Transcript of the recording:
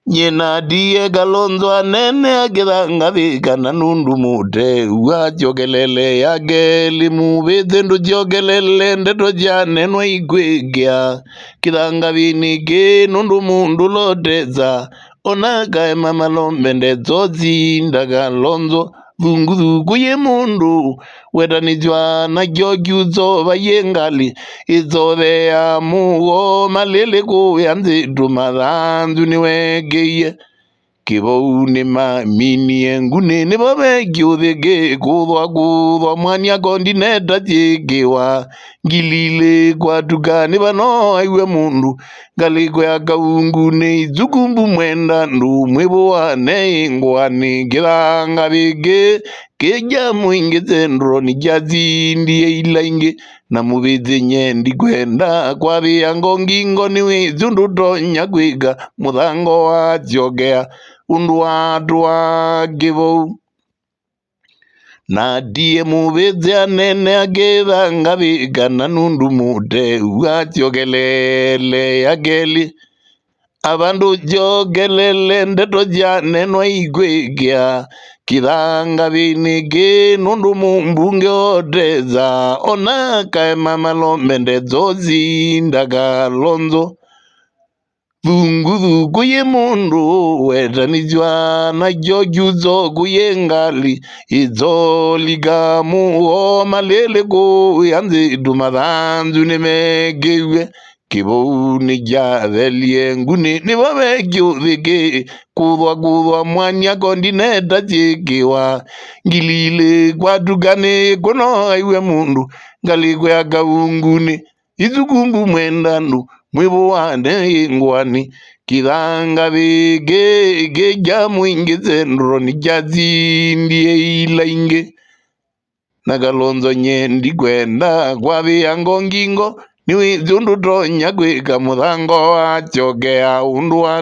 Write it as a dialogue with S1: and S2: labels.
S1: Nyina die Kalonzo anene agithanga vikana nundu mute ugachokelele yake limuvite nduchokelele ndeto janenwa igwigia kithanga viniki nundu mundu loteza ona kaema malombe ndetsozinda Kalonzo thunguthuku ye mundu wetanithwa na kyokiutsova yengali itsovea mugo malele kuya nzitu mathanzu niwegeiye kivou ni maminie nguni nivo vekiuthiki kuthwa mwania kondineta chikiwa ngilile kwatuka nivano aiwe mundu ngaliko ya kaungu ni ithukumbu mwenda ndu mwivuane ingwani kithanga viki kija mwingi thendro ni kyazindie ila ingi na muvithi nyendi kwenda kwavia ngongingo ni withi undu tonya kwika muthango wa chokea undu watu wa kivou na die muvithi anene akithanga vikana nundu mute ugachokelele yakeli avandu chokelele ndeto janenwa igwikia kithanga viniki nundu mumbunge oteza ona kaema malombe ndetsozinda Kalonzo thunguthuku ye mundu wetanithwa na kyokiutsoku ye ngali itsolika muo malele kuya nzitu mathanzu nimekiwe kivou ni kyathelie nguni nivo vekiuthiki kuthwa mwania kondineta chikiwa ngilili kwatukani kuno aiwe mundu ngaliko ya kaunguni ithukumbu mwendandu mwivuane ingwani kithanga viki kija mwingi thendro ni kyazindie ila ingi na Kalonzo nyendi kwenda kwavia ngongingo ni withi undu tonya kwika muthango wa chokea undu wa